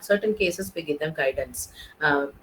certain cases we give them guidance.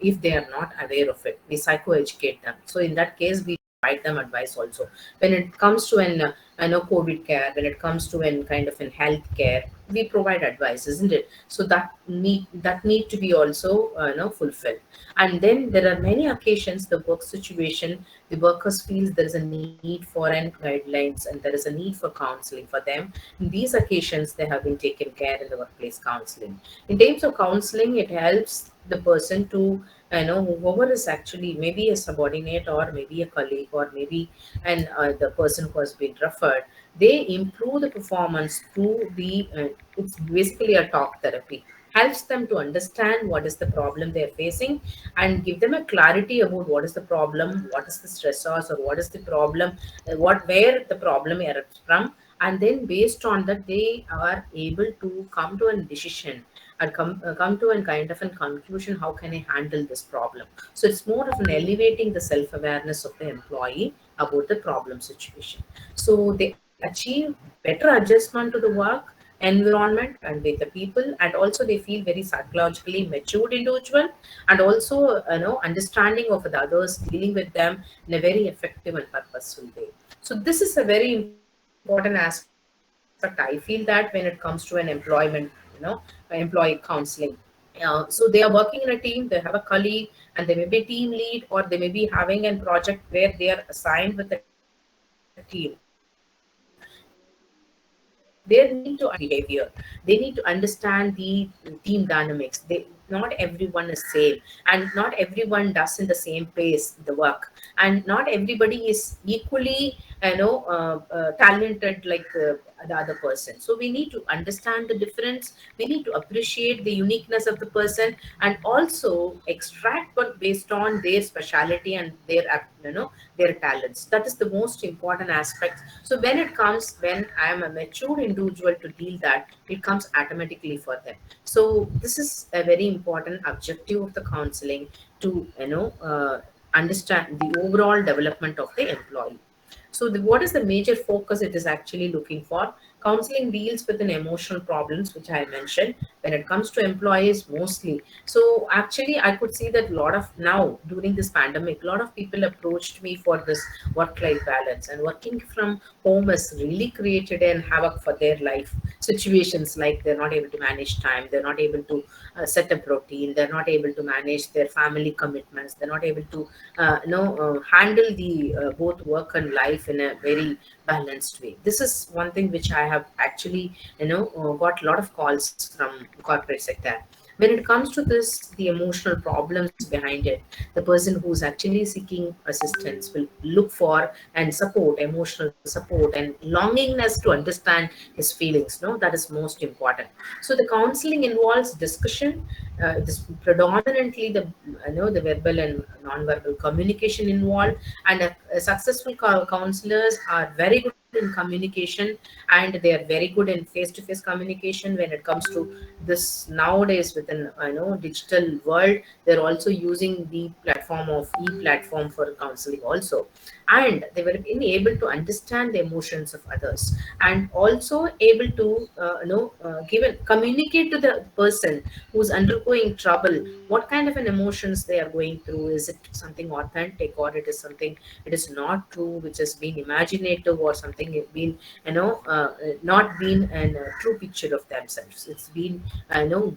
If they are not aware of it, we psychoeducate them. So in that case, we provide them advice also. When it comes to an COVID care, when it comes to an kind of an health care, we provide advice, isn't it? So that need to be also fulfilled. And then there are many occasions, the work situation, the workers feels there is a need for an guidelines and there is a need for counseling for them. In these occasions, they have been taken care in the workplace counseling. In terms of counseling, it helps the person to whoever is actually maybe a subordinate or maybe a colleague or maybe and the person who has been referred, they improve the performance through the it's basically a talk therapy, helps them to understand what is the problem they are facing and give them a clarity about what is the problem, what is the stressors, or what is the problem, what where the problem erupts from. And then based on that, they are able to come to a decision and come to a kind of a conclusion, how can I handle this problem. So it's more of an elevating the self-awareness of the employee about the problem situation. So they achieve better adjustment to the work environment and with the people, and also they feel very psychologically matured individual, and also understanding of the others, dealing with them in a very effective and purposeful way. So this is a very important aspect, I feel, that when it comes to an employment, employee counseling. So they are working in a team, they have a colleague, and they may be a team lead, or they may be having a project where they are assigned with a team. They need to understand the behavior. They need to understand the team dynamics. Not everyone is same, and not everyone does in the same pace the work, and not everybody is equally talented like the other person. So we need to understand the difference. We need to appreciate the uniqueness of the person, and also extract what based on their speciality and their their talents. That is the most important aspect. So when I am a mature individual to deal that, it comes automatically for them. So this is a very important objective of the counseling, to understand the overall development of the employee. So what is the major focus it is actually looking for? Counseling deals with an emotional problems, which I mentioned, when it comes to employees mostly. So actually, I could see that a lot of now during this pandemic, a lot of people approached me for this work-life balance, and working from home has really created an havoc for their life situations. Like they're not able to manage time, they're not able to set up routine, they're not able to manage their family commitments, they're not able to handle the both work and life in a very balanced way. This is one thing which I have actually got a lot of calls from corporate sector. When it comes to this, the emotional problems behind it, the person who's actually seeking assistance will look for and support, emotional support and longingness to understand his feelings. No, that is most important. So the counseling involves discussion. This predominantly the the verbal and non-verbal communication involved, and successful counselors are very good in communication, and they are very good in face-to-face communication. When it comes to this nowadays within digital world, they're also using the platform of e-platform for counseling also, and they were being able to understand the emotions of others, and also able to give and communicate to the person who's undergoing trouble, what kind of an emotions they are going through. Is it something authentic, or it is something it is not true, which has been imaginative, or something it been not been a true picture of themselves. It's been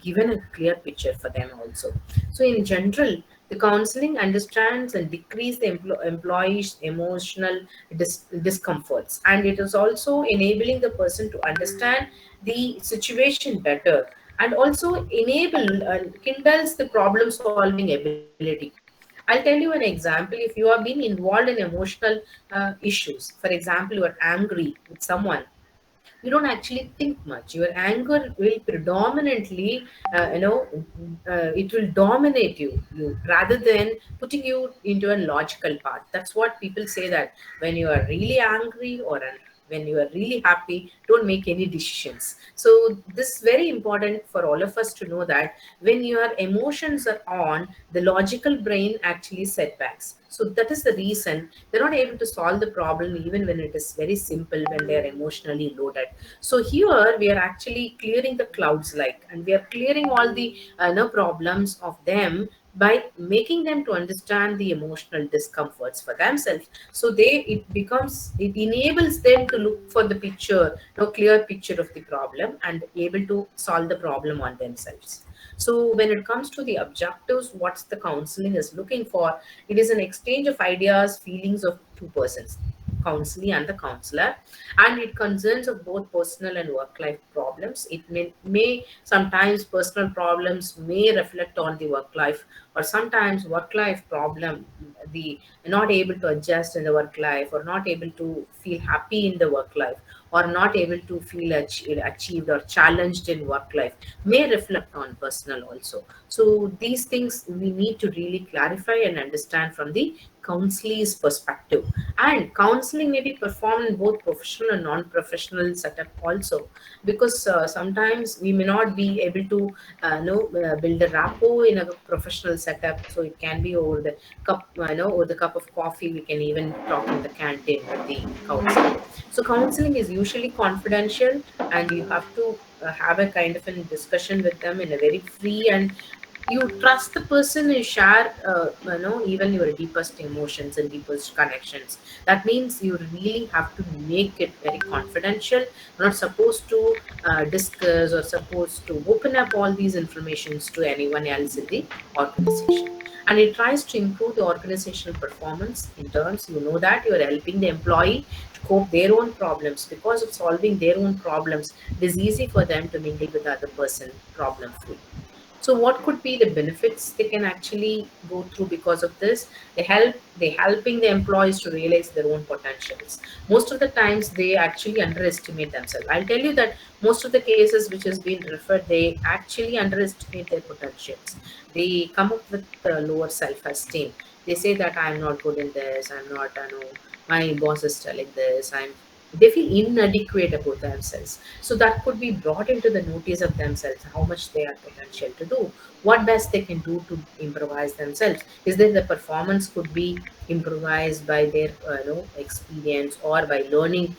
given a clear picture for them also. So in general, the counseling understands and decrease the employee's emotional discomforts, and it is also enabling the person to understand the situation better, and also enable kindles the problem solving ability. I'll tell you an example. If you have been involved in emotional issues, for example, you are angry with someone, you don't actually think much. Your anger will predominantly it will dominate you rather than putting you into a logical path. That's what people say, that when you are really angry, or when you are really happy, don't make any decisions. So this is very important for all of us to know that when your emotions are on, the logical brain actually setbacks. So that is the reason they're not able to solve the problem even when it is very simple, when they are emotionally loaded. So here we are actually clearing the clouds, like, and we are clearing all the no problems of them by making them to understand the emotional discomforts for themselves. So it enables them to look for the picture, no clear picture of the problem, and able to solve the problem on themselves. So when it comes to the objectives, what's the counseling is looking for, it is an exchange of ideas, feelings of two persons, counselee and the counselor, and it concerns of both personal and work life problems. It may sometimes personal problems may reflect on the work life, or sometimes work life problem, the not able to adjust in the work life, or not able to feel happy in the work life, or not able to feel achieved or challenged in work life, may reflect on personal also. So these things we need to really clarify and understand from the counselee's perspective. And counseling may be performed in both professional and non-professional setup also, because sometimes we may not be able to build a rapport in a professional setup. So it can be over the cup, over the cup of coffee. We can even talk in the canteen with the counselee. So counseling is usually confidential, and you have to have a kind of a discussion with them in a very free, and you trust the person, you share even your deepest emotions and deepest connections. That means you really have to make it very confidential. You're not supposed to discuss or supposed to open up all these informations to anyone else in the organization. And it tries to improve the organizational performance in terms, you know, that you are helping the employee to cope their own problems. Because of solving their own problems, it is easy for them to mingle with the other person problem free. So what could be the benefits they can actually go through because of this? They helping the employees to realize their own potentials. Most of the times they actually underestimate themselves. I'll tell you that most of the cases which has been referred, they actually underestimate their potentials. They come up with lower self-esteem. They say that I'm not good in this, I'm not, I know, my boss is telling this, they feel inadequate about themselves. So that could be brought into the notice of themselves, how much they are potential to do, what best they can do to improvise themselves. Is there the performance could be improvised by their experience, or by learning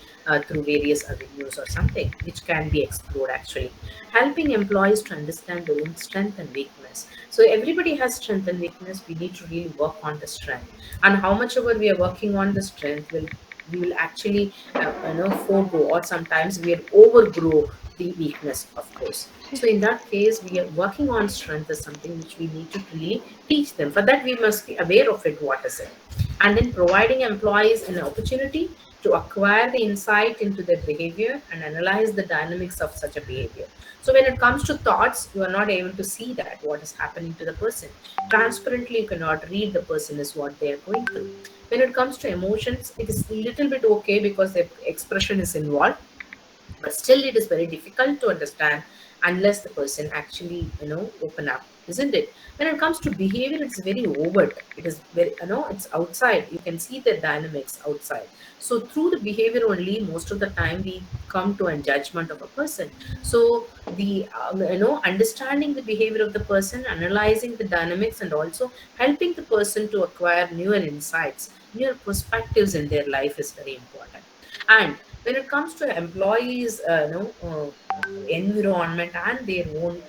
through various avenues or something which can be explored actually. Helping employees to understand their own strength and weakness. So everybody has strength and weakness. We need to really work on the strength, and how much ever we are working on the strength will, we will actually forego, or sometimes we overgrow the weakness, of course. So in that case, we are working on strength is something which we need to really teach them. For that, we must be aware of it, what is it, and then providing employees an opportunity to acquire the insight into their behavior and analyze the dynamics of such a behavior. So when it comes to thoughts, you are not able to see that what is happening to the person transparently. You cannot read the person is what they are going through. When it comes to emotions, it is a little bit okay because the expression is involved, but still it is very difficult to understand unless the person actually open up, isn't it? When it comes to behavior, it's very overt. It is very, it's outside. You can see the dynamics outside. So through the behavior only, most of the time we come to a judgment of a person. So the understanding the behavior of the person, analyzing the dynamics, and also helping the person to acquire newer insights, newer perspectives in their life is very important. And when it comes to employees environment and their own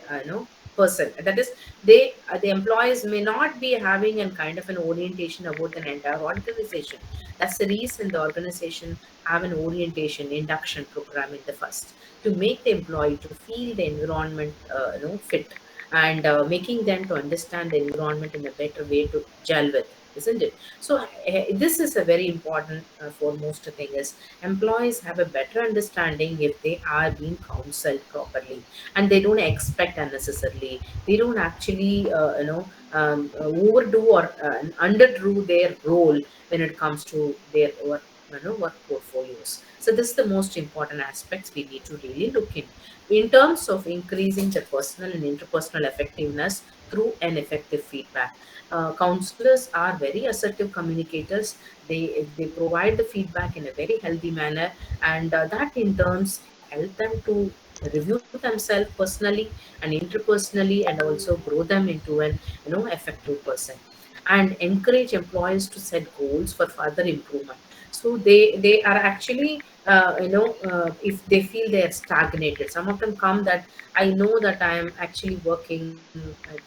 person, that is, the employees may not be having a kind of an orientation about an entire organization. That's the reason the organization have an orientation induction program in the first, to make the employee to feel the environment fit, and making them to understand the environment in a better way to gel with, isn't it? So this is a very important foremost thing is employees have a better understanding if they are being counseled properly, and they don't expect unnecessarily. They don't actually overdo or underdo their role when it comes to their work work portfolios. So this is the most important aspects we need to really look in terms of increasing the personal and interpersonal effectiveness through an effective feedback. Counselors are very assertive communicators. They provide the feedback in a very healthy manner, and that in turns help them to review themselves personally and interpersonally, and also grow them into an effective person, and encourage employees to set goals for further improvement. So they are actually if they feel they are stagnated, some of them come that I know that I am actually working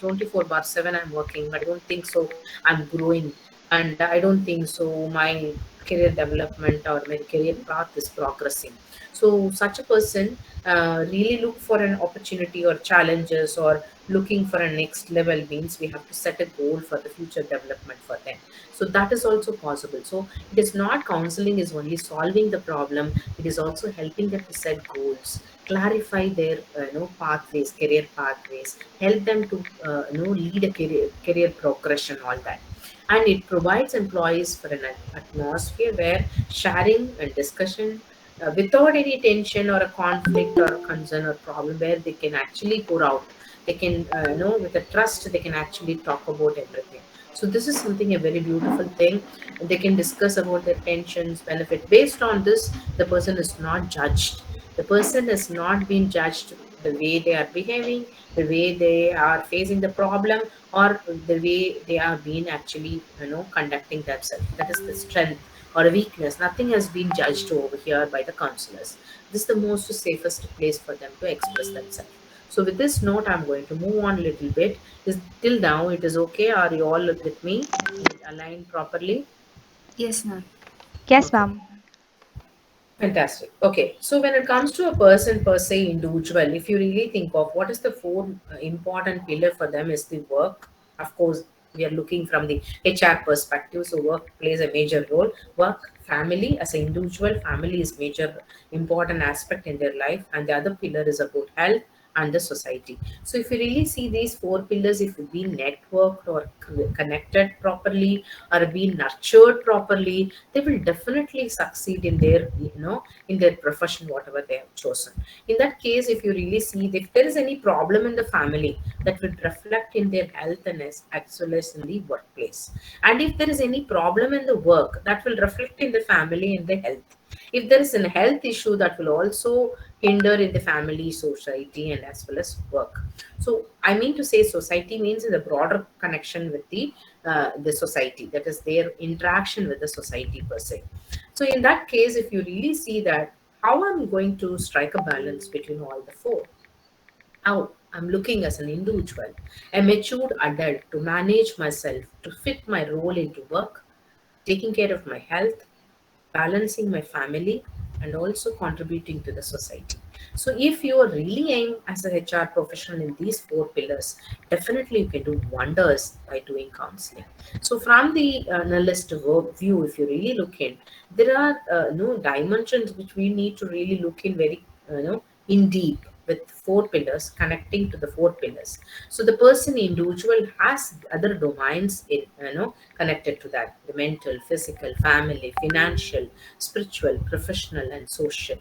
24/7, I'm working, but I don't think so I'm growing, and I don't think so my career development or my career path is progressing. So such a person really look for an opportunity or challenges, or looking for a next level, means we have to set a goal for the future development for them. So that is also possible. So it is not counseling is only solving the problem, it is also helping them to set goals, clarify their pathways, career pathways, help them to lead a career progression, all that. And it provides employees for an atmosphere where sharing and discussion, without any tension or a conflict or a concern or problem, where they can actually pour out, they can with a trust they can actually talk about everything. So this is something a very beautiful thing. They can discuss about their tensions, benefit. Based on this, the person is not judged. The person is not being judged the way they are behaving, the way they are facing the problem, or the way they are being actually conducting themselves. That is the strength or a weakness. Nothing has been judged over here by the counselors. This is the most safest place for them to express themselves. So with this note, I'm going to move on a little bit. Is till now it is okay? Are you all with me? Aligned properly? Yes, ma'am. Yes, Okay. ma'am. Fantastic. Okay, so when it comes to a person per se individual, if you really think of what is the four important pillar for them is the work. Of course, we are looking from the HR perspective, so work plays a major role. Work, family as an individual, family is major important aspect in their life, and the other pillar is about health and the society. So if you really see these four pillars, if you've been networked or connected properly or been nurtured properly, they will definitely succeed in their in their profession, whatever they have chosen. In that case, if you really see if there is any problem in the family, that will reflect in their health and as well as in the workplace. And if there is any problem in the work, that will reflect in the family and the health. If there is a health issue, that will also hinder in the family, society, and as well as work. So I mean to say society means in the broader connection with the society, that is their interaction with the society per se. So in that case, if you really see that how I'm going to strike a balance between all the four, how I'm looking as an individual, a matured adult, to manage myself, to fit my role into work, taking care of my health, balancing my family, and also contributing to the society. So if you are really aim as a HR professional in these four pillars, definitely you can do wonders by doing counseling. So from the analyst view, if you really look in, there are no dimensions which we need to really look in very in deep, with four pillars connecting to the four pillars. So the person individual has other domains in connected to that: the mental, physical, family, financial, spiritual, professional, and social.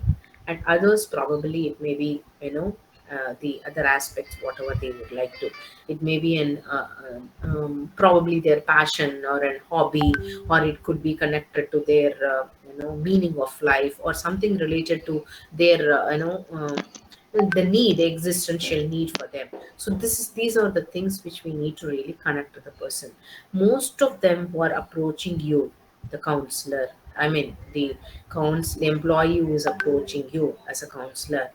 And others, probably it may be the other aspects, whatever they would like to. It may be an probably their passion or an hobby, or it could be connected to their meaning of life, or something related to their the need, the existential need for them. So these are the things which we need to really connect to the person. Most of them who are approaching you, the counselor, I mean the employee who is approaching you as a counselor,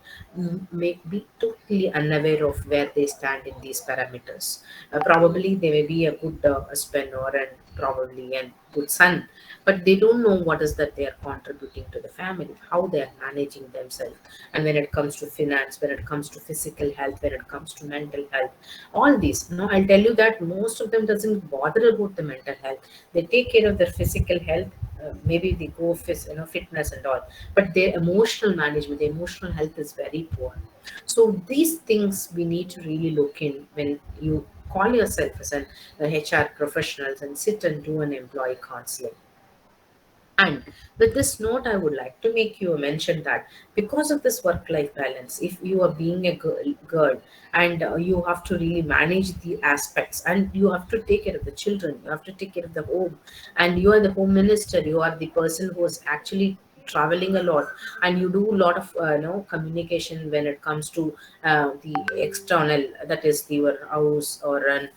may be totally unaware of where they stand in these parameters. Probably they may be a good husband or an probably a good son, but they don't know what is that they are contributing to the family, how they are managing themselves. And when it comes to finance, when it comes to physical health, when it comes to mental health, all these, I'll tell you that most of them doesn't bother about the mental health. They take care of their physical health. Maybe they go fitness and all, but their emotional management, their emotional health is very poor. So these things we need to really look in when you call yourself as an HR professionals and sit and do an employee counseling. And with this note, I would like to make you mention that because of this work life balance, if you are being a girl and you have to really manage the aspects, and you have to take care of the children, you have to take care of the home, and you are the home minister, you are the person who is actually traveling a lot, and you do a lot of communication when it comes to the external, that is your house or an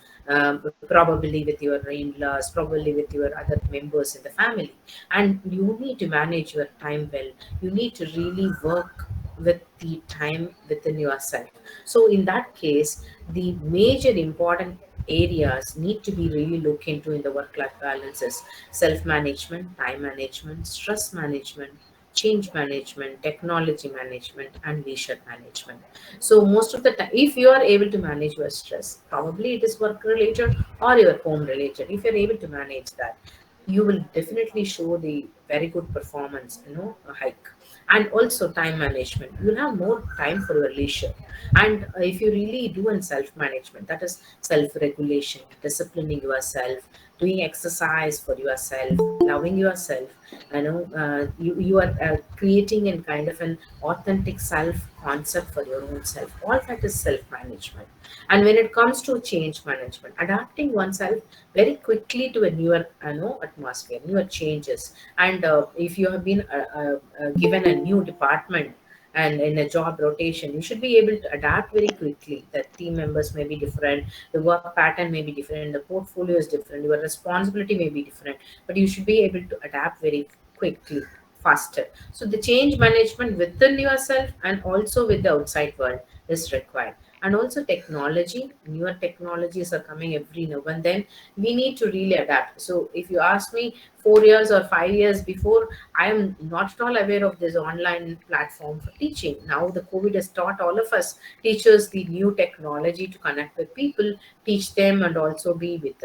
probably with your in-laws, probably with your other members in the family, and you need to manage your time well. You need to really work with the time within yourself. So in that case, the major important areas need to be really looked into in the work life balances: self management, time management, stress management, change management, technology management, and leisure management. So most of the time, if you are able to manage your stress, probably it is work related or your home related. If you're able to manage that, you will definitely show the very good performance, a hike. And also time management, you'll have more time for your leisure. And if you really do in self management, that is self regulation, disciplining yourself, doing exercise for yourself, loving yourself, you are creating a kind of an authentic self concept for your own self. All that is self management. And when it comes to change management, adapting oneself very quickly to a newer atmosphere, newer changes. And if you have been given a new department and in a job rotation, you should be able to adapt very quickly. The team members may be different, the work pattern may be different, the portfolio is different, your responsibility may be different, but you should be able to adapt very quickly, faster. So the change management within yourself and also with the outside world is required. And also technology, newer technologies are coming every now and then. We need to really adapt. So if you ask me 4 years or 5 years before, I am not at all aware of this online platform for teaching. Now the COVID has taught all of us teachers the new technology to connect with people, teach them, and also be with,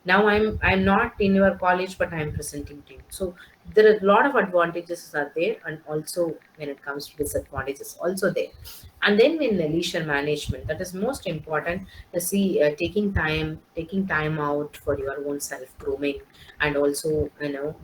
now I'm not in your college, but I'm presenting to you. So there are a lot of advantages are there, and also when it comes to disadvantages also there. And then in the leisure management, that is most important to see, taking time out for your own self grooming, and also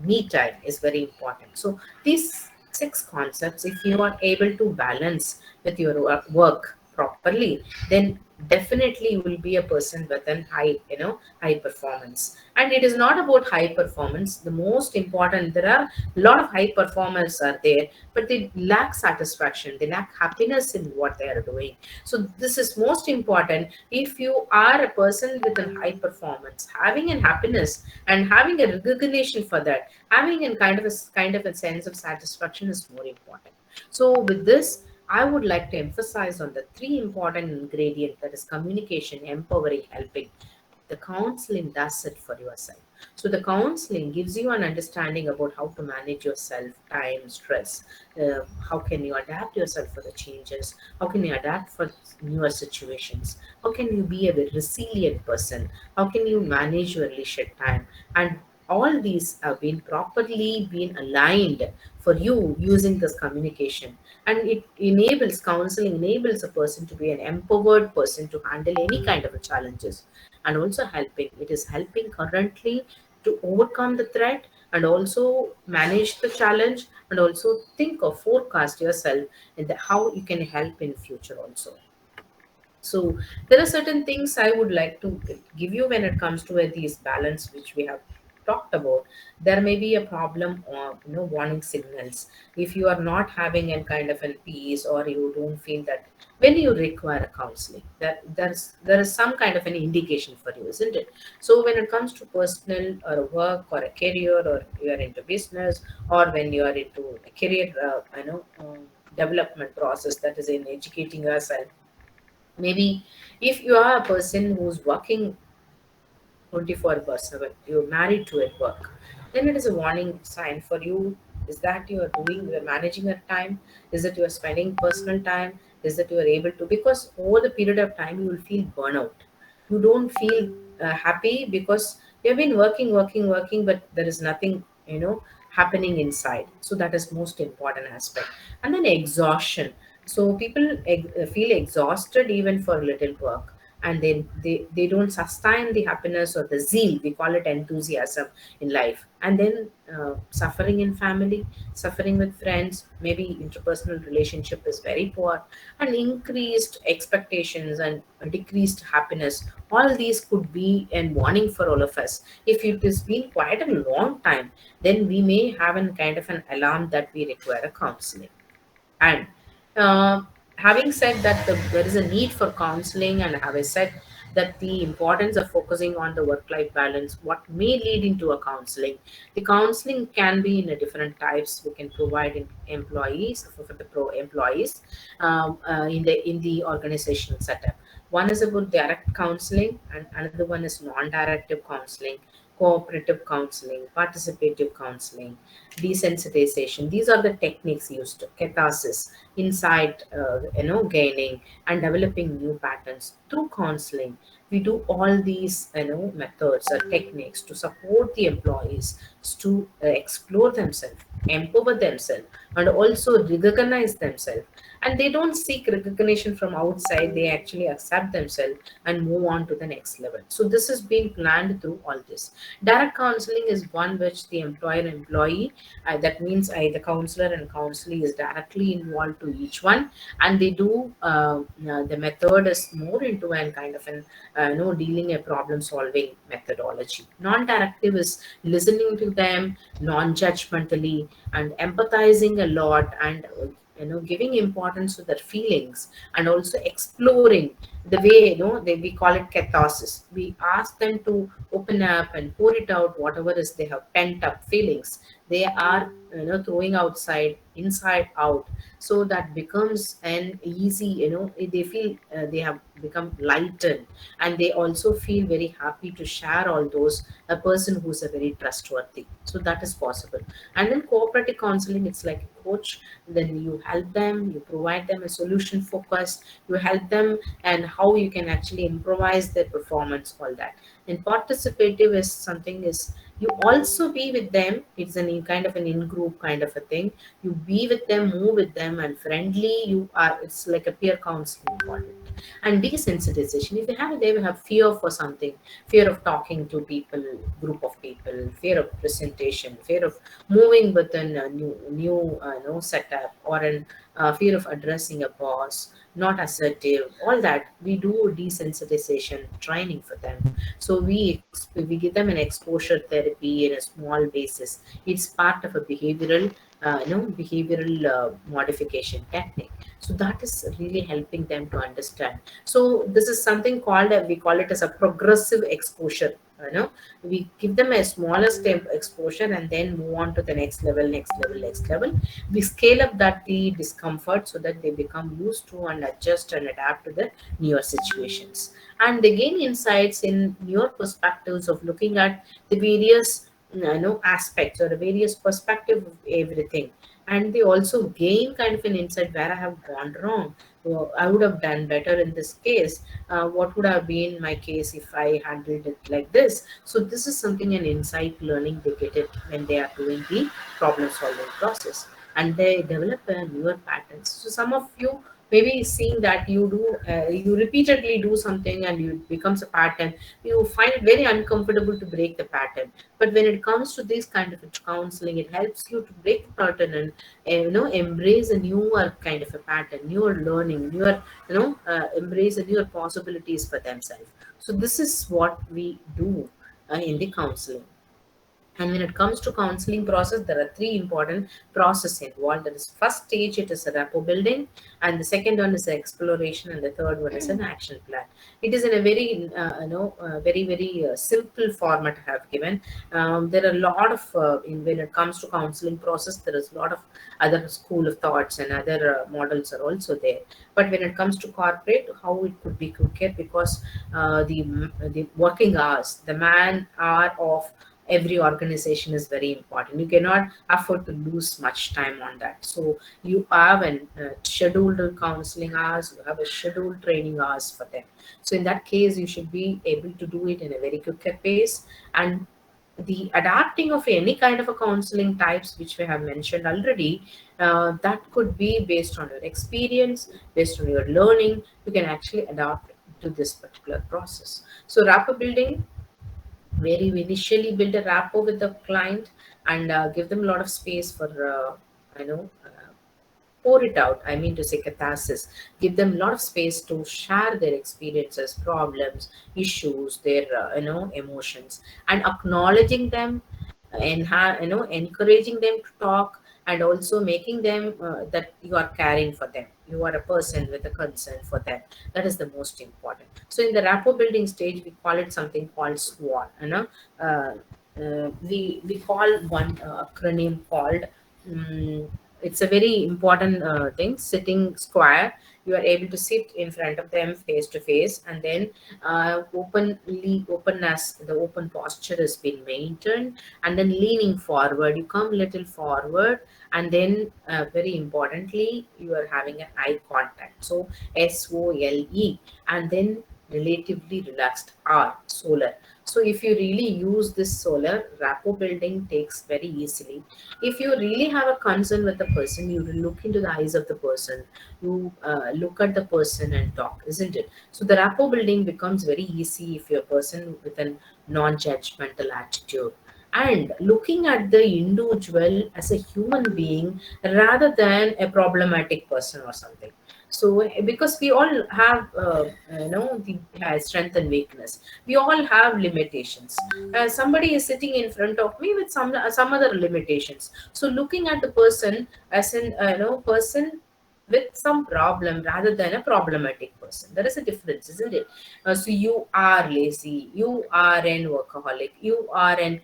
me time is very important. So these six concepts, if you are able to balance with your work properly, then definitely you will be a person with an high performance. And it is not about high performance. The most important, there are a lot of high performers are there, but they lack satisfaction, they lack happiness in what they are doing. So this is most important. If you are a person with a high performance, having a happiness and having a recognition for that, having a kind of a sense of satisfaction is more important. So with this, I would like to emphasize on the three important ingredients, that is communication, empowering, helping. The counseling does it for yourself. So the counseling gives you an understanding about how to manage yourself, time, stress. How can you adapt yourself for the changes? How can you adapt for newer situations? How can you be a very resilient person? How can you manage your leisure time? And all these have been properly been aligned for you using this communication. And it enables, counseling enables a person to be an empowered person to handle any kind of a challenges. And also helping, it is helping currently to overcome the threat, and also manage the challenge, and also think or forecast yourself and how you can help in future also. So there are certain things I would like to give you when it comes to these balance which we have talked about. There may be a problem or warning signals. If you are not having a kind of a peace, or you don't feel that when you require a counseling, that there is some kind of an indication for you, isn't it? So when it comes to personal or a work or a career, or you are into business, or when you are into a career development process, that is in educating yourself. Maybe if you are a person who's working 24 by 7, you're married to at work, then it is a warning sign for you. Is that you are doing, you are managing your time? Is that you are spending personal time? Is that you are able to? Because over the period of time, you will feel burnout. You don't feel happy because you have been working, working, working, but there is nothing, happening inside. So that is most important aspect. And then exhaustion. So people feel exhausted even for little work. and then they don't sustain the happiness or the zeal, we call it enthusiasm in life. And then suffering in family, suffering with friends, maybe interpersonal relationship is very poor, and increased expectations and decreased happiness. All these could be a warning for all of us. If it has been quite a long time, then we may have a kind of an alarm that we require a counseling. And uh, having said that, there is a need for counseling, and having said that the importance of focusing on the work-life balance, what may lead into a counseling. The counseling can be in a different types. We can provide in employees for the pro employees in the organizational setup. One is about direct counseling, and another one is non-directive counseling, cooperative counseling, participative counseling, desensitization. These are the techniques used. Catharsis, insight, gaining and developing new patterns through counseling. We do all these, methods or techniques to support the employees to explore themselves, empower themselves, and also recognize themselves. And they don't seek recognition from outside; they actually accept themselves and move on to the next level. So this is being planned through all this. Direct counseling is one which the employer employee, that means the counselor and counselee is directly involved to each one, and they do the method is more into an kind of an dealing a problem solving methodology. Non-directive is listening to them non-judgmentally and empathizing a lot, and giving importance to their feelings, and also exploring the way, we call it catharsis. We ask them to open up and pour it out, whatever is they have pent up feelings, they are throwing outside, inside out. So that becomes an easy, they feel they have become lightened, and they also feel very happy to share all those a person who's a very trustworthy. So that is possible. And then cooperative counseling, it's like a coach. Then you help them, you provide them a solution focus, you help them, and how you can actually improvise their performance, all that. And participative is something is you also be with them. It's an in kind of an in-group kind of a thing. You be with them, move with them, and friendly. You are. It's like a peer counseling called it. And desensitization. If they will have fear for something, fear of talking to people, group of people, fear of presentation, fear of moving within a new no setup, or an fear of addressing a boss, not assertive, all that. We do desensitization training for them. So we give them an exposure therapy in a small basis. It's part of a behavioral modification technique. So that is really helping them to understand. So this is something called we call it as a progressive exposure. We give them a smaller step exposure and then move on to the next level, next level, next level. We scale up that the discomfort so that they become used to and adjust and adapt to the newer situations, and they gain insights in newer perspectives of looking at the various aspects or the various perspective of everything. And they also gain kind of an insight where I have gone wrong. I would have done better in this case. What would have been my case if I handled it like this? So this is something, an insight learning they get it when they are doing the problem solving process, and they develop newer patterns. So some of you maybe seeing that you repeatedly do something and it becomes a pattern, you find it very uncomfortable to break the pattern. But when it comes to this kind of a counseling, it helps you to break the pattern and embrace a newer kind of a pattern, newer learning, newer embrace the newer possibilities for themselves. So this is what we do in the counseling. And when it comes to counseling process, there are three important process involved. That is, first stage, it is a rapport building, and the second one is exploration, and the third one is an action plan. It is in a very, very simple format I have given. There are a lot of, when it comes to counseling process, there is a lot of other school of thoughts and other models are also there. But when it comes to corporate, how it could be quicker, because the working hours, the man hour of every organization is very important. You cannot afford to lose much time on that. So you have an scheduled counseling hours, you have a scheduled training hours for them. So in that case, you should be able to do it in a very quicker pace. And the adapting of any kind of a counseling types which we have mentioned already, that could be based on your experience, based on your learning. You can actually adapt to this particular process. So rapport building, where you initially build a rapport with the client and give them a lot of space for pour it out. I mean to say catharsis. Give them a lot of space to share their experiences, problems, issues, their emotions, and acknowledging them, and encouraging them to talk, and also making them that you are caring for them. You are a person with a concern for them. That is the most important. So in the rapport building stage, we call it something called SWOT. We call one acronym called. Um, it's a very important thing. Sitting square. You are able to sit in front of them face to face, and then openness. The open posture has been maintained, and then leaning forward. You come little forward, and then very importantly, you are having an eye contact. So SOLE, and then relatively relaxed R, solar. So if you really use this solar, rapport building takes very easily. If you really have a concern with the person, you will look into the eyes of the person. You look at the person and talk, isn't it? So the rapport building becomes very easy if you're a person with a non-judgmental attitude, and looking at the individual as a human being rather than a problematic person or something. So because we all have the strength and weakness, we all have limitations. Somebody is sitting in front of me with some other limitations. So looking at the person as an person with some problem rather than a problematic person, there is a difference, isn't it? So you are lazy, you are an workaholic, you are an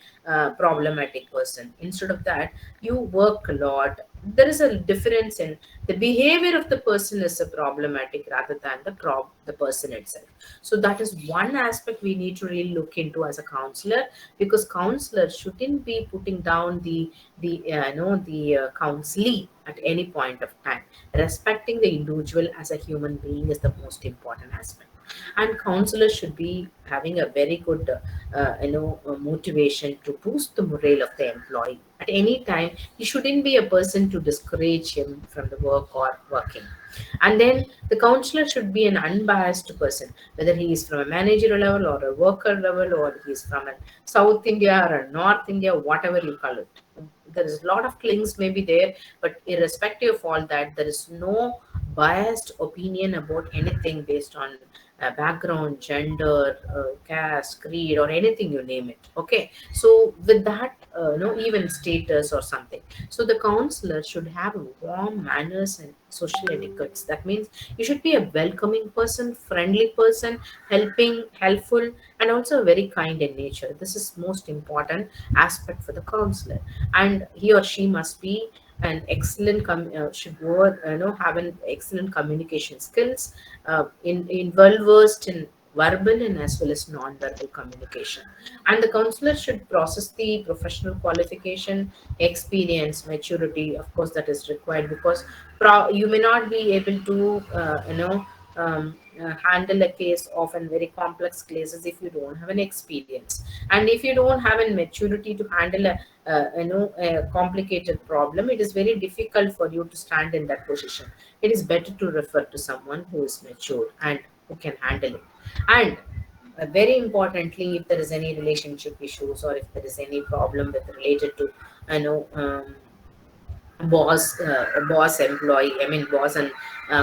problematic person. Instead of that, you work a lot. There is a difference in the behavior of the person is a problematic rather than the person itself. So that is one aspect we need to really look into as a counselor, because counselor shouldn't be putting down the counselee at any point of time. Respecting the individual as a human being is the most important aspect, and counselors should be having a very good motivation to boost the morale of the employee at any time. He shouldn't be a person to discourage him from the work or working. And then the counselor should be an unbiased person, whether he is from a managerial level or a worker level, or he is from a South India or a North India, whatever you call it. There is a lot of clings may be there, but irrespective of all that, there is no biased opinion about anything based on background, gender, caste, creed, or anything you name it. Okay, so with that, even status or something. So the counselor should have warm manners and social etiquettes. That means you should be a welcoming person, friendly person, helpful, and also very kind in nature. This is most important aspect for the counselor, and he or she must be an excellent should have an excellent communication skills, in well versed in verbal and as well as non-verbal communication. And the counselor should process the professional qualification, experience, maturity. Of course, that is required, because you may not be able to handle a case of a very complex cases if you don't have an experience, and if you don't have a maturity to handle a complicated problem. It is very difficult for you to stand in that position. It is better to refer to someone who is mature and who can handle it. And very importantly, if there is any relationship issues, or if there is any problem with related to you know um, boss employee, I mean boss and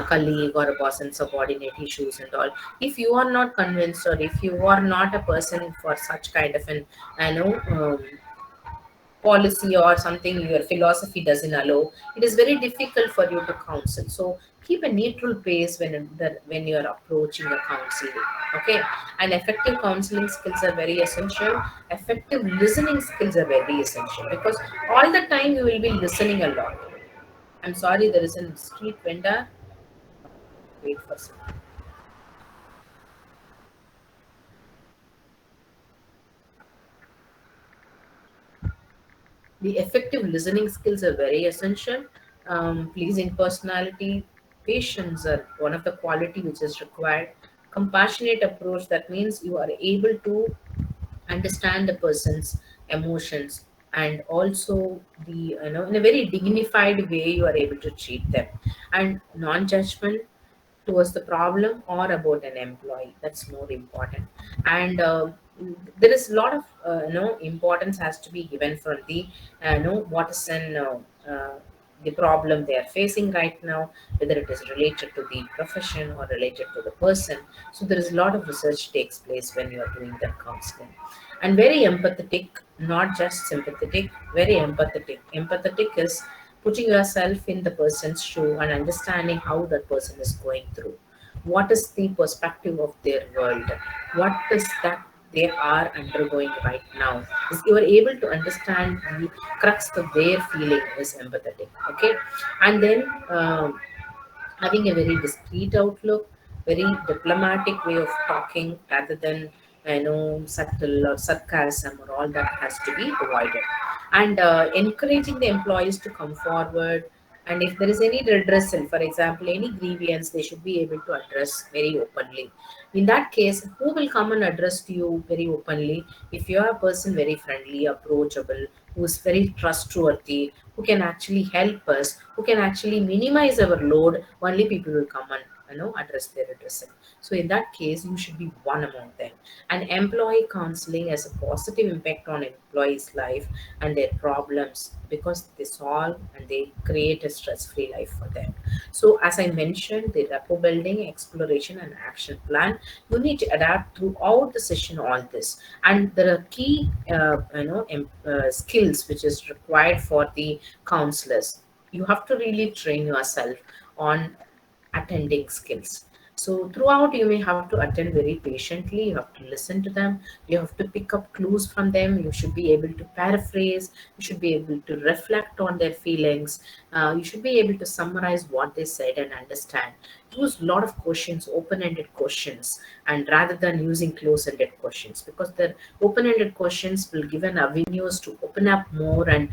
colleague, or a boss and subordinate issues and all, if you are not convinced, or if you are not a person for such kind of an you know um, policy or something, your philosophy doesn't allow, it is very difficult for you to counsel. So keep a neutral pace when you are approaching a counseling. Okay, and effective counseling skills are very essential. Effective listening skills are very essential, because all the time you will be listening a lot. I'm sorry, there is a street vendor. Wait for a second. The effective listening skills are very essential. Pleasing personality, patience are one of the quality which is required. Compassionate approach, that means you are able to understand the person's emotions, and also the in a very dignified way you are able to treat them. And non-judgment, towards the problem or about an employee. That's more important. And there is a lot of importance has to be given for the what is an the problem they are facing right now, whether it is related to the profession or related to the person. So there is a lot of research takes place when you are doing that counseling. And very empathetic, not just sympathetic, very empathetic. Empathetic is putting yourself in the person's shoe and understanding how that person is going through. What is the perspective of their world? What is that they are undergoing right now? Is you are able to understand the crux of their feeling is empathetic. Okay, and then having a very discreet outlook, very diplomatic way of talking rather than subtle or sarcasm or all that has to be avoided. And encouraging the employees to come forward. And if there is any redressal, for example, any grievance, they should be able to address very openly. In that case, who will come and address to you very openly? If you are a person very friendly, approachable, who is very trustworthy, who can actually help us, who can actually minimize our load, only people will come and address their addressing. So in that case, you should be one among them. And employee counseling has a positive impact on employees' life and their problems because they solve and they create a stress-free life for them. So as I mentioned, the rapport building, exploration, and action plan, you need to adapt throughout the session all this. And there are key skills which is required for the counselors. You have to really train yourself on attending skills. So throughout, you may have to attend very patiently. You have to listen to them. You have to pick up clues from them. You should be able to paraphrase. You should be able to reflect on their feelings. You should be able to summarize what they said and understand. Use a lot of questions, open-ended questions, and rather than using close-ended questions, because the open-ended questions will give an avenues to open up more and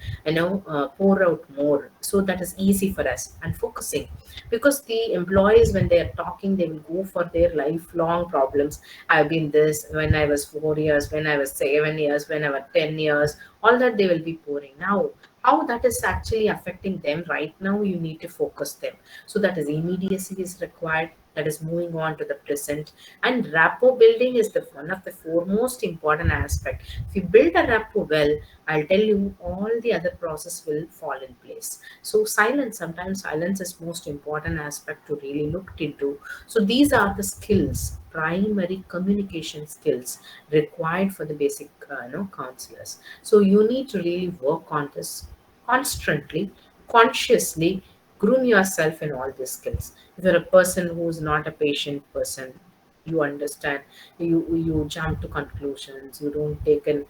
pour out more. So that is easy for us and focusing, because the employees when they are talking they will go for their lifelong problems. I've been this when I was 4 years, when I was 7 years, when I was 10 years, all that they will be pouring now. How that is actually affecting them right now, you need to focus them. So that is immediacy is required, that is moving on to the present. And rapport building is the one of the foremost important aspect. If you build a rapport well, I'll tell you all the other process will fall in place. So silence, sometimes silence is most important aspect to really look into. So these are the skills, primary communication skills required for the basic counselors. So you need to really work on this constantly, consciously, groom yourself in all these skills. If you're a person who's not a patient person, you understand, you jump to conclusions, you don't take an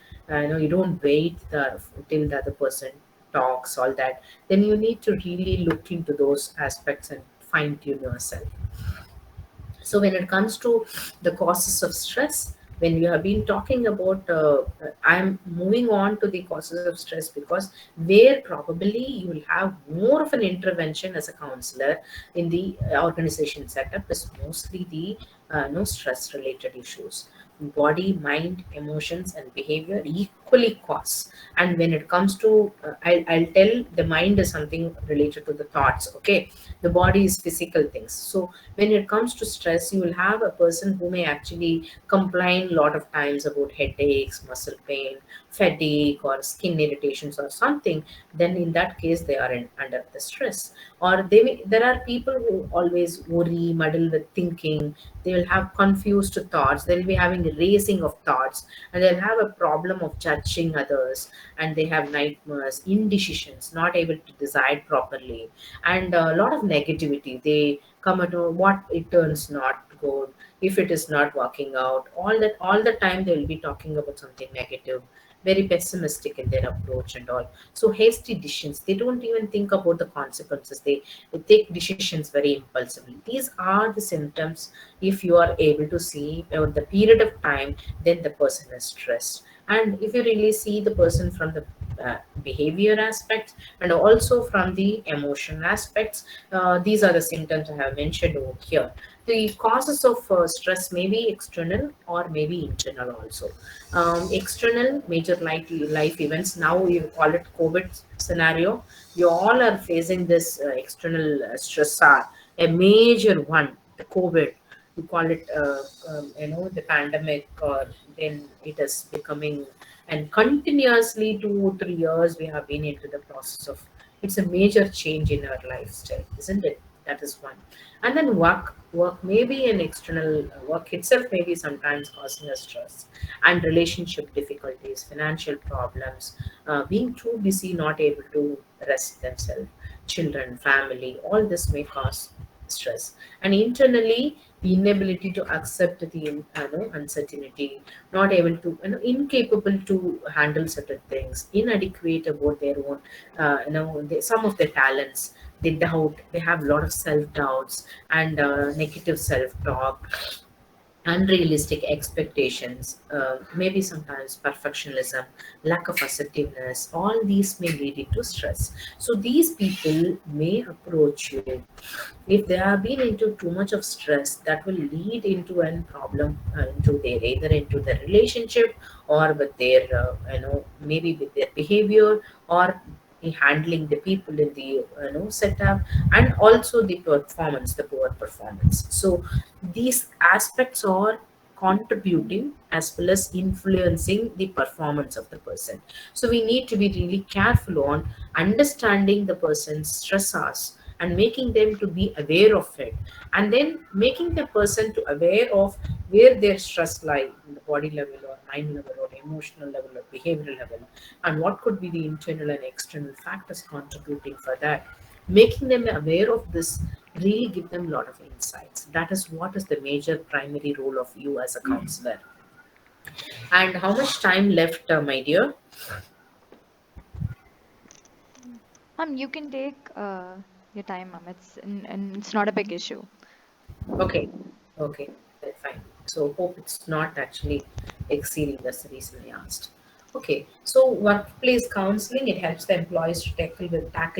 you don't wait till the other person talks, all that, then you need to really look into those aspects and fine tune yourself. So when it comes to the causes of stress, when you have been talking about, I'm moving on to the causes of stress because where probably you will have more of an intervention as a counselor in the organization setup is mostly the no stress related issues. Body, mind, emotions, and behavior equally cause. And when it comes to, I'll tell the mind is something related to the thoughts. Okay, the body is physical things. So when it comes to stress, you will have a person who may actually complain a lot of times about headaches, muscle pain, fatigue, or skin irritations or something. Then in that case they are under the stress. Or there are people who always worry, muddle with thinking. They will have confused thoughts, they'll be having a racing of thoughts, and they'll have a problem of judging others, and they have nightmares, indecisions, not able to decide properly, and a lot of negativity. They come at what it turns not good, if it is not working out, all that, all the time they will be talking about something negative, very pessimistic in their approach and all. So hasty decisions, they don't even think about the consequences, they take decisions very impulsively. These are the symptoms. If you are able to see over the period of time, then the person is stressed. And if you really see the person from the behavior aspects and also from the emotion aspects, these are the symptoms I have mentioned over here. The causes of stress may be external or maybe internal also. External major life events, now we call it COVID scenario. You all are facing this external stress, are a major one. the COVID, you call it, the pandemic, or then it is becoming, and continuously 2 3 years we have been into the process of. It's a major change in our lifestyle, isn't it? That is one. And then work may be an external, work itself may be sometimes causing us stress, and relationship difficulties, financial problems, being too busy, not able to rest themselves, children, family, all this may cause stress. And internally, the inability to accept the uncertainty, not able to, incapable to handle certain things, inadequate about their own, some of their talents. They doubt, they have a lot of self doubts and negative self talk, unrealistic expectations, maybe sometimes perfectionism, lack of assertiveness, all these may lead into stress. So these people may approach you if they have been into too much of stress, that will lead into a problem, into their, either into the relationship, or with their, maybe with their behavior, or in handling the people in the, setup, and also the performance, the poor performance. So these aspects are contributing as well as influencing the performance of the person. So we need to be really careful on understanding the person's stressors and making them to be aware of it, and then making the person to aware of where their stress lie in the body level, or mind level, or emotional level, or behavioral level, and what could be the internal and external factors contributing for that. Making them aware of this really give them a lot of insights. That is what is the major primary role of you as a counselor. And how much time left, my dear? You can take your time, ma'am. And it's not a big issue. Okay, okay, that's fine. So hope it's not actually exceeding. That's the reason I asked. Okay, so workplace counseling, it helps the employees to tackle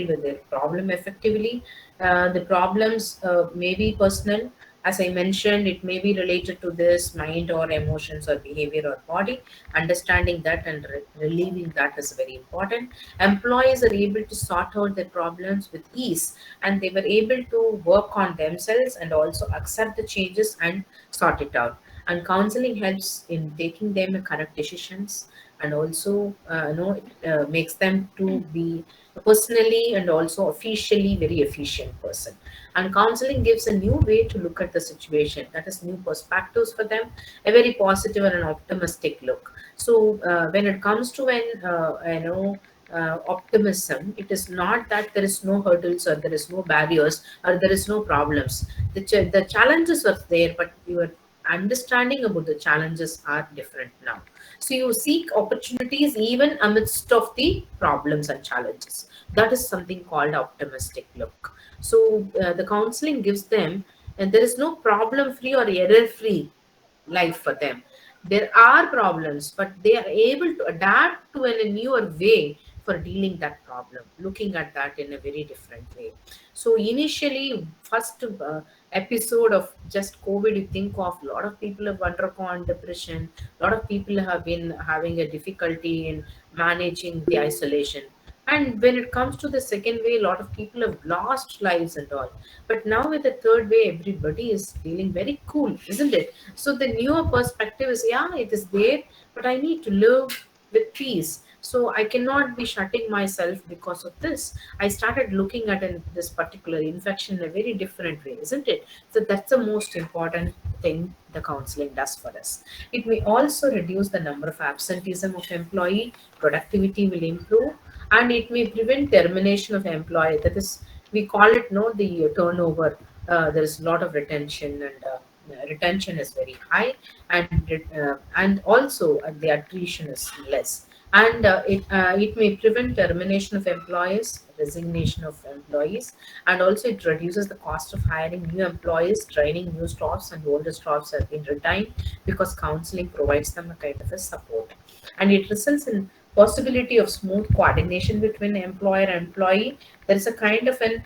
with their problem effectively. The problems may be personal. As I mentioned, it may be related to this mind or emotions or behavior or body. Understanding that and relieving that is very important. Employees are able to sort out their problems with ease, and they were able to work on themselves and also accept the changes and sort it out. And counseling helps in taking them correct decisions, and also it makes them to be personally and also officially very efficient person. And counseling gives a new way to look at the situation, that is new perspectives for them, a very positive and an optimistic look. So when it comes to an optimism, it is not that there is no hurdles, or there is no barriers, or there is no problems. The challenges are there, but your understanding about the challenges are different now. So you seek opportunities even amidst of the problems and challenges. That is something called optimistic look. So the counseling gives them, and there is no problem free or error free life for them. There are problems, but they are able to adapt to a newer way for dealing that problem, looking at that in a very different way. So initially, first episode of just COVID, you think of a lot of people have undergone depression. A lot of people have been having a difficulty in managing the isolation. And when it comes to the second way, a lot of people have lost lives and all. But now with the third way, everybody is feeling very cool, isn't it? So the newer perspective is, yeah, it is there, but I need to live with peace. So I cannot be shutting myself because of this. I started looking at this particular infection in a very different way, isn't it? So that's the most important thing the counseling does for us. It may also reduce the number of absenteeism of employee, productivity will improve, and it may prevent termination of employee. That is, we call it no the turnover. There is a lot of retention, and retention is very high, and also the attrition is less, and it may prevent termination of employees, resignation of employees, and also it reduces the cost of hiring new employees, training new staffs, and older staffs have been retained because counseling provides them a kind of a support, and it results in possibility of smooth coordination between employer and employee. There is a kind of an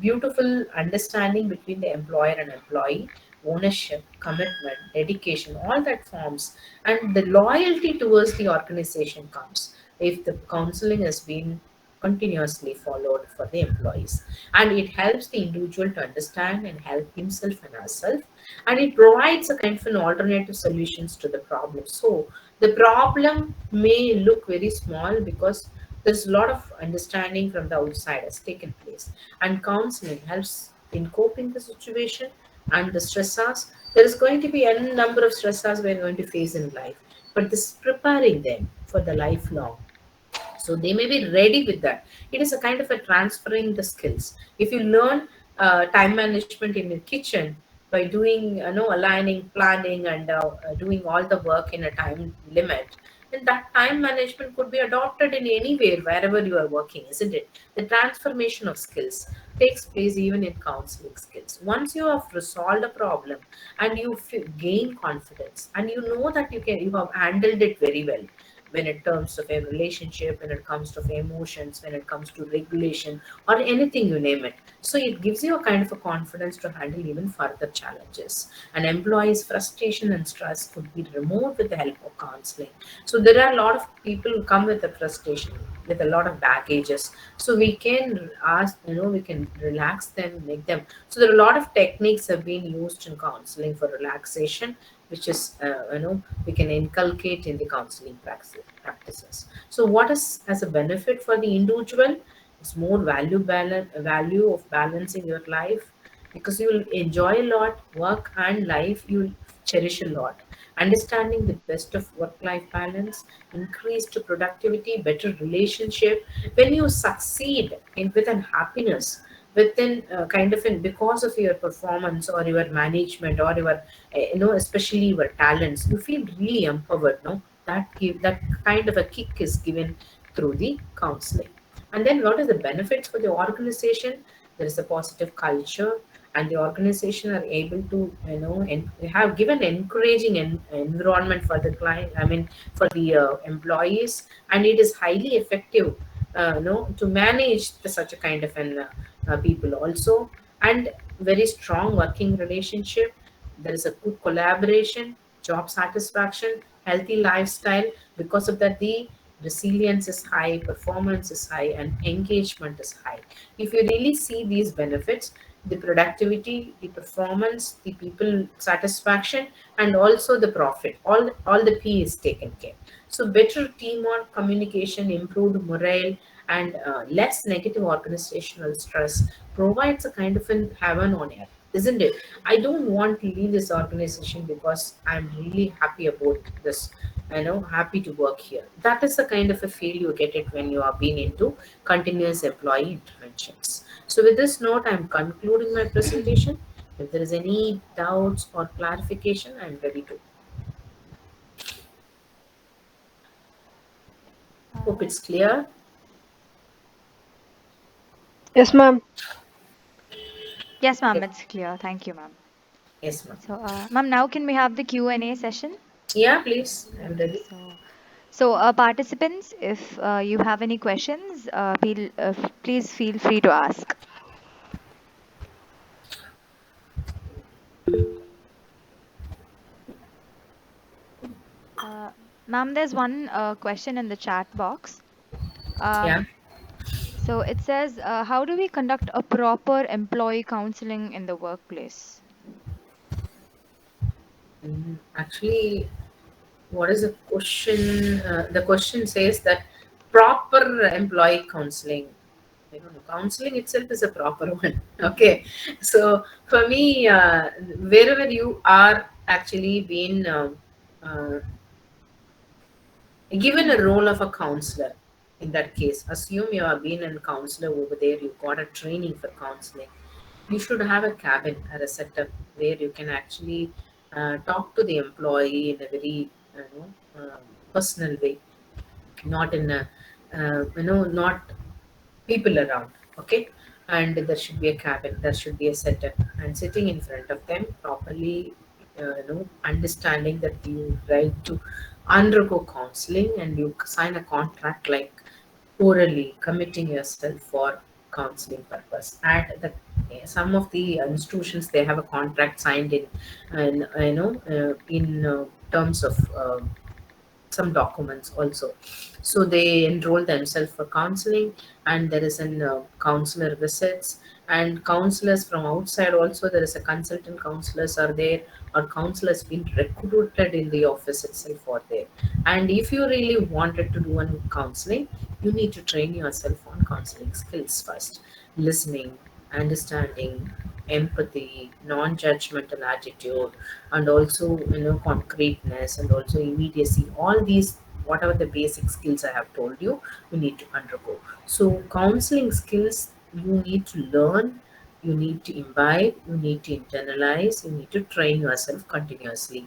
beautiful understanding between the employer and employee, ownership, commitment, dedication, all that forms, and the loyalty towards the organization comes if the counseling has been continuously followed for the employees. And it helps the individual to understand and help himself and herself, and it provides a kind of an alternative solutions to the problem. So the problem may look very small because there's a lot of understanding from the outside has taken place, and counseling helps in coping the situation and the stressors. There is going to be a number of stressors we're going to face in life, but this is preparing them for the lifelong, so they may be ready with that. It is a kind of a transferring the skills. If you learn time management in the kitchen by doing, aligning, planning, and doing all the work in a time limit, then that time management could be adopted in anywhere wherever you are working, isn't it? The transformation of skills takes place even in counseling skills. Once you have resolved a problem and you gain confidence and you know that you have handled it very well, when it terms of a relationship, when it comes to emotions, when it comes to regulation, or anything, you name it. So it gives you a kind of a confidence to handle even further challenges. An employee's frustration and stress could be removed with the help of counseling. So there are a lot of people who come with a frustration, with a lot of baggages. So we can ask, we can relax them, make them. So there are a lot of techniques have been used in counseling for relaxation, which is, we can inculcate in the counseling practices. So what is as a benefit for the individual? It's more value of balancing your life, because you will enjoy a lot, work and life you'll cherish a lot. Understanding the best of work-life balance, increased productivity, better relationship. When you succeed in with an happiness, within kind of in because of your performance or your management or your especially your talents, you feel really empowered, no? That kind of a kick is given through the counseling. And then what is the benefits for the organization? There is a positive culture, and the organization are able to, have given encouraging environment for the client, I mean, for the employees, and it is highly effective, to manage such a kind of an people also. And very strong working relationship. There is a good collaboration, job satisfaction, healthy lifestyle. Because of that, the resilience is high, performance is high, and engagement is high. If you really see these benefits, the productivity, the performance, the people satisfaction, and also the profit, all the P is taken care. So better teamwork, communication, improved morale, and less negative organizational stress provides a kind of an heaven on earth, isn't it? I don't want to leave this organization because I'm really happy about this. Happy to work here. That is the kind of a feel you get it when you are being into continuous employee interventions. So with this note, I'm concluding my presentation. If there is any doubts or clarification, I'm ready to. Hope Uh, it's clear. Yes, ma'am. yes, ma'am, Yes, it's clear. Thank you, ma'am. yes, ma'am. So, ma'am, now can we have the Q&A session? Yeah, please. I'm ready. So, participants, if you have any questions, please feel free to ask. Uh, Ma'am, there's one question in the chat box. Uh, Yeah. so it says, how do we conduct a proper employee counseling in the workplace? Actually, what is the question? The question says that proper employee counseling. I don't know. Counseling itself is a proper one. Okay. So for me, wherever you are actually being given a role of a counselor, in that case, assume you have been a counselor over there, you got a training for counseling. You should have a cabin or a setup where you can actually talk to the employee in a very personal way, not in a not people around. Okay. And there should be a cabin, there should be a setup, and sitting in front of them properly, understanding that you right to undergo counseling, and you sign a contract like orally committing yourself for counseling purpose. And some of the institutions, they have a contract signed in, and in terms of some documents also. So they enroll themselves for counseling, and there is an counselor visits, and counselors from outside also. There is a consultant counselors are there, or counselors being recruited in the office itself are there. And if you really wanted to do a counseling, you need to train yourself on counseling skills first: listening, understanding, empathy, non-judgmental attitude, and also concreteness, and also immediacy. All these, whatever the basic skills I have told you, you need to undergo. So counseling skills you need to learn, you need to imbibe, you need to internalize, you need to train yourself continuously.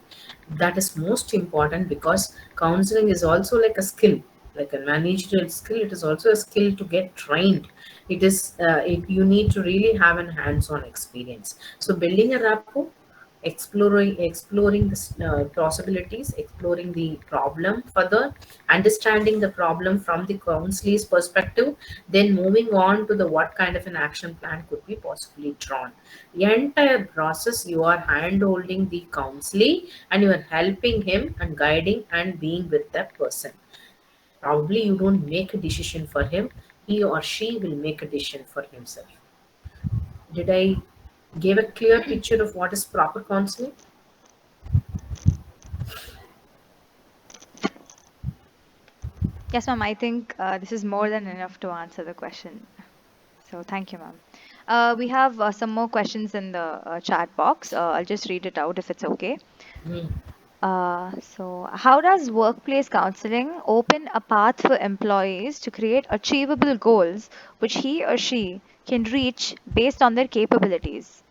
That is most important, because counseling is also like a skill, like a managerial skill. It is also a skill to get trained. It is you need to really have an hands-on experience. So building a rapport, exploring the possibilities, exploring the problem further, understanding the problem from the counselor's perspective, then moving on to the what kind of an action plan could be possibly drawn. The entire process, you are hand holding the counselee, and you are helping him and guiding and being with that person. Probably you don't make a decision for him, he or she will make a decision for himself. Did I give a clear picture of what is proper counseling? Yes, ma'am. I think this is more than enough to answer the question. So thank you, ma'am. We have some more questions in the chat box. I'll just read it out if it's okay. Hmm. So, how does workplace counseling open a path for employees to create achievable goals which he or she can reach based on their capabilities?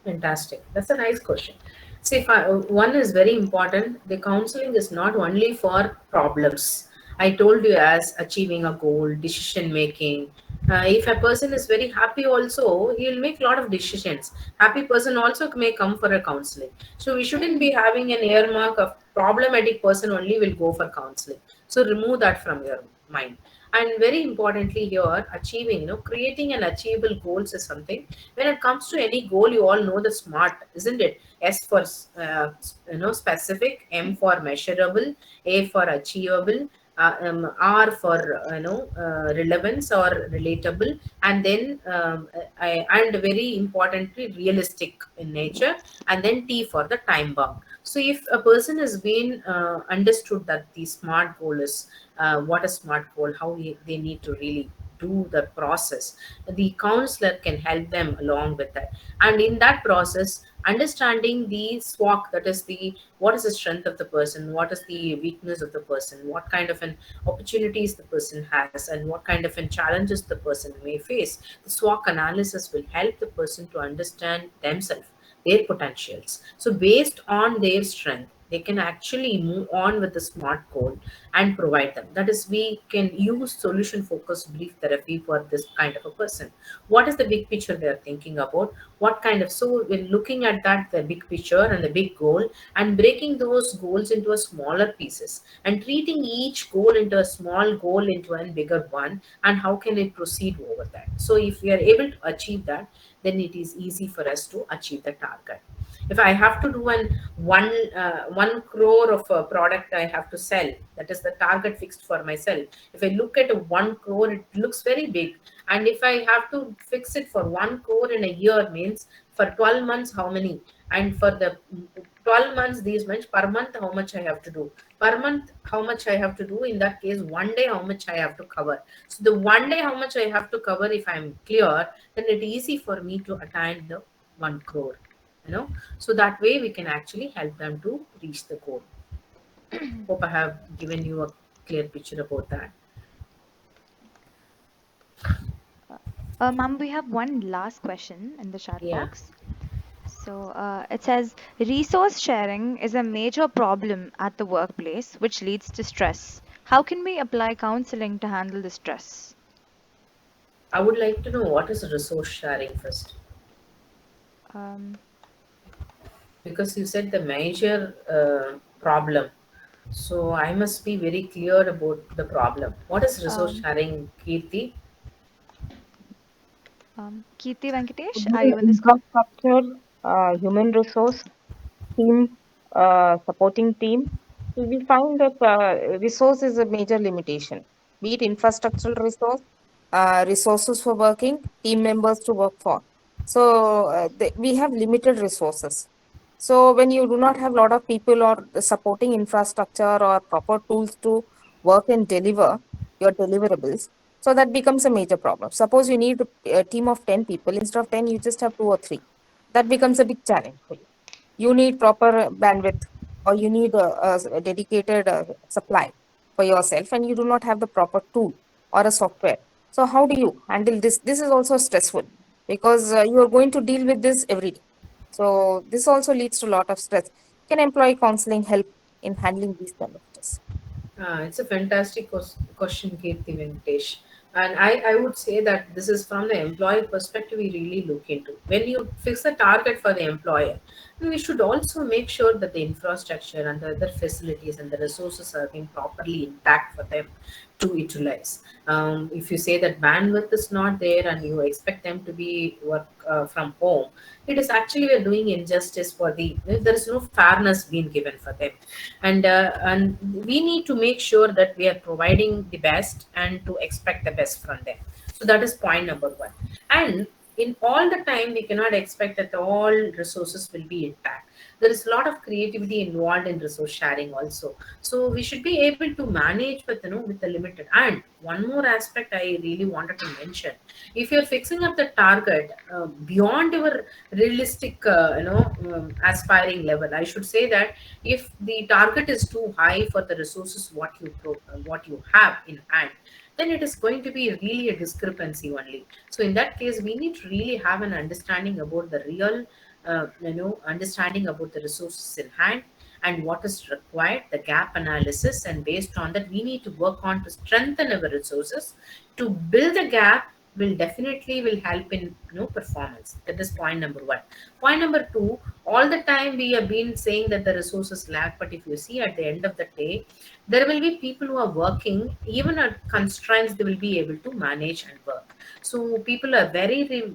Fantastic. That's a nice question. See, one is very important. The counseling is not only for problems. I told you, as achieving a goal, decision making. If a person is very happy, also he will make a lot of decisions. Happy person also may come for a counseling. So we shouldn't be having an earmark of problematic person only will go for counseling. So remove that from your mind. And very importantly here, achieving, creating an achievable goals is something. When it comes to any goal, you all know the SMART, isn't it? S for specific, M for measurable, A for achievable, R for relevance or relatable, and then and very importantly realistic in nature, and then T for the time bound. So if a person has been understood that the SMART goal is what a SMART goal, how they need to really do the process, the counselor can help them along with that. And in that process, understanding the SWOT, that is the what is the strength of the person, what is the weakness of the person, what kind of an opportunities the person has, and what kind of an challenges the person may face. The SWOT analysis will help the person to understand themselves, their potentials. So based on their strength, they can actually move on with the SMART goal and provide them. That is, we can use solution focused brief therapy for this kind of a person. What is the big picture they are thinking about? What kind of, so we're looking at that, the big picture and the big goal, and breaking those goals into a smaller pieces, and treating each goal into a small goal into a bigger one, and how can it proceed over that. So if we are able to achieve that, then it is easy for us to achieve the target. If I have to do an 1 crore of a product I have to sell, that is the target fixed for myself. If I look at a 1 crore, it looks very big. And if I have to fix it for 1 crore in a year, means for 12 months how many, and for the 12 months these months per month how much I have to do, per month how much I have to do, in that case one day how much I have to cover. So the one day how much I have to cover, if I'm clear, then it's easy for me to attain the 1 crore, so that way we can actually help them to reach the goal. Hope I have given you a clear picture about that. Ma'am, we have one last question in the chat Yeah, box. So it says resource sharing is a major problem at the workplace, which leads to stress. How can we apply counseling to handle the stress? I would like to know what is resource sharing first, Um, because you said the major problem. So I must be very clear about the problem. What is resource um, sharing, Kirti? Kirti Venkatesh, Could be are you in this call? infrastructure, human resource, team, supporting team. we find that resource is a major limitation, be it infrastructural resource, resources for working, team members to work for. So we have limited resources. So when you do not have a lot of people or the supporting infrastructure or proper tools to work and deliver your deliverables, so that becomes a major problem. Suppose you need a team of 10 people, instead of 10, you just have two or three. That becomes a big challenge for you. You need proper bandwidth, or you need a dedicated supply for yourself, and you do not have the proper tool or a software. So how do you handle this? This is also stressful, because you are going to deal with this every day. So this also leads to a lot of stress. Can employee counseling help in handling these kind of stress? It's a fantastic question, Kirti Venkatesh. And I would say that this is from the employee perspective we really look into. When you fix a target for the employer, we should also make sure that the infrastructure and the other facilities and the resources are being properly intact for them to utilize. If you say that bandwidth is not there and you expect them to be work from home, it is actually we're doing injustice for the, there is no fairness being given for them. And we need to make sure that we are providing the best and to expect the best from them. So that is point number one. And in all the time we cannot expect that all resources will be intact. There is a lot of creativity involved in resource sharing also, so we should be able to manage with, with the limited. And one more aspect I really wanted to mention: if you're fixing up the target beyond your realistic aspiring level, I should say that if the target is too high for the resources what you have in hand, then it is going to be really a discrepancy only. So in that case we need to really have an understanding about the real understanding about the resources in hand and what is required, the gap analysis, and based on that we need to work on to strengthen our resources. To build the gap will definitely will help in performance. That is point number one. Point number two: all the time we have been saying that the resources lack, but if you see at the end of the day, there will be people who are working even at constraints, they will be able to manage and work. So people are very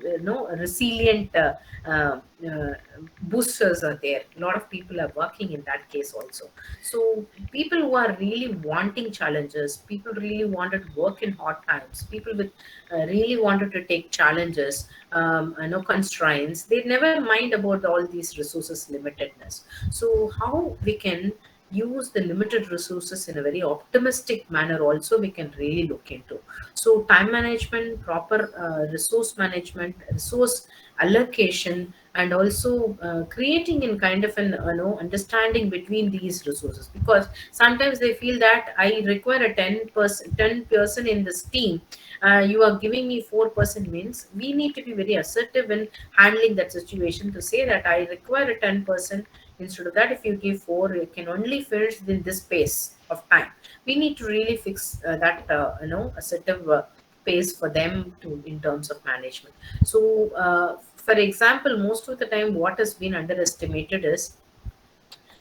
resilient uh, uh, boosters are there. A lot of people are working in that case also. So people who are really wanting challenges, people really wanted to work in hard times, people with really wanted to take challenges, constraints, they never mind about all these resources limitedness. So how we can use the limited resources in a very optimistic manner also we can really look into. So time management, proper resource management, resource allocation, and also creating in kind of an understanding between these resources, because sometimes they feel that I require a 10 person in this team, you are giving me 4%, means we need to be very assertive in handling that situation to say that I require a 10%. Instead of that, if you give 4, you can only finish in this space of time. We need to really fix that assertive pace for them to in terms of management. So for example, most of the time what has been underestimated is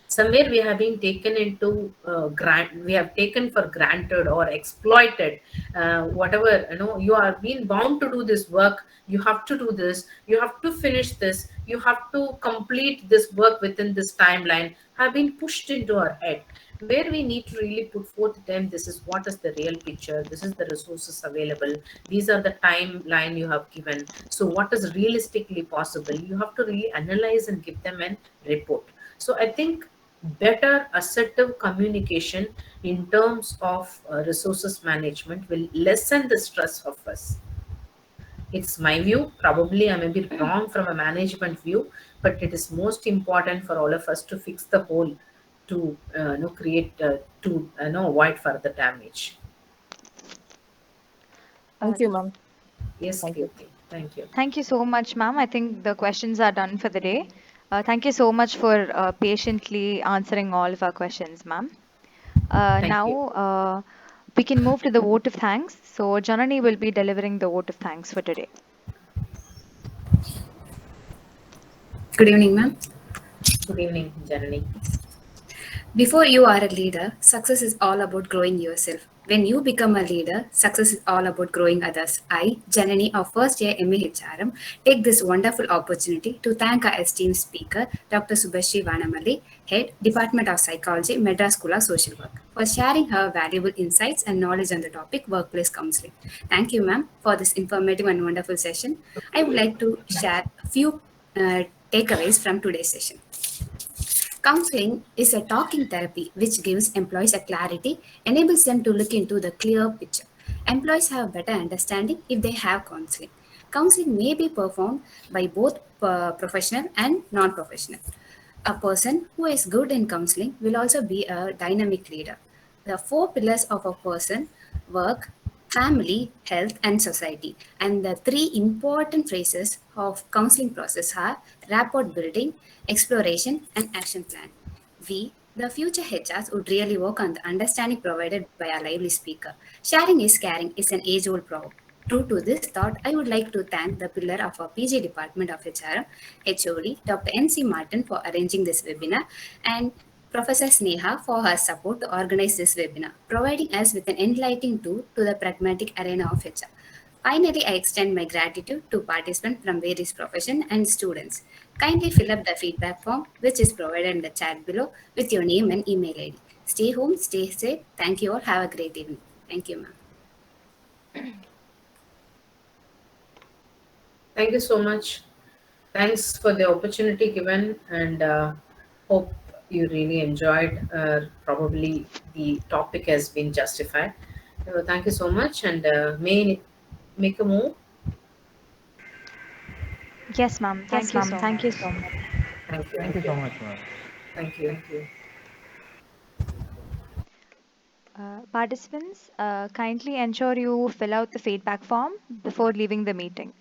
somewhere we have been taken into grant, we have taken for granted or exploited whatever, you are being bound to do this work, you have to do this, you have to finish this, you have to complete this work within this timeline, have been pushed into our head, where we need to really put forth them, this is what is the real picture, this is the resources available, these are the timeline you have given, so what is realistically possible, you have to really analyze and give them an report. So I think better assertive communication in terms of resources management will lessen the stress of us. It's my view. Probably I may be wrong from a management view, but it is most important for all of us to fix the hole to create to avoid further damage. Uh, Thank you, ma'am. Yes, Thank you. Kirti. Thank you. Thank you so much, ma'am. I think the questions are done for the day. Thank you so much for patiently answering all of our questions, ma'am. Thank you. Now we can move to the vote of thanks. So Janani will be delivering the vote of thanks for today. Good evening, ma'am. Good evening, Janani. Before you are a leader, success is all about growing yourself. When you become a leader, success is all about growing others. I, Janani of first year MAHRM, take this wonderful opportunity to thank our esteemed speaker, Dr.Subasree Vanamali, Head, Department of Psychology, Madras School of Social Work, for sharing her valuable insights and knowledge on the topic workplace counseling. Thank you, ma'am, for this informative and wonderful session. I would like to share a few takeaways from today's session. Counseling is a talking therapy which gives employees a clarity, enables them to look into the clear picture. Employees have better understanding if they have counseling. Counseling may be performed by both professional and non professional. A person who is good in counseling will also be a dynamic leader. The four pillars of a person: work, family, health, and society. And the three important phases of counseling process are rapport building, exploration, and action plan. We, the future HRs, would really work on the understanding provided by our lively speaker. Sharing is caring is an age-old proverb. True to this thought, I would like to thank the pillar of our PG Department of HRM, HOD, Dr.N.C. Martin, for arranging this webinar, and Professor Sneha for her support to organize this webinar, providing us with an enlightening tour to the pragmatic arena of HR. Finally, I extend my gratitude to participants from various professions and students. Kindly fill up the feedback form, which is provided in the chat below, with your name and email ID. Stay home, stay safe. Thank you all. Have a great evening. Thank you, ma'am. Thank you so much. Thanks for the opportunity given, and hope you really enjoyed. Probably the topic has been justified. Thank you so much, and may make a move. Yes, ma'am. Yes, Thank you ma'am. so Thank you much. so much. Thank you. Thank you so much, ma'am. Thank you. Thank you. Participants, kindly ensure you fill out the feedback form before leaving the meeting.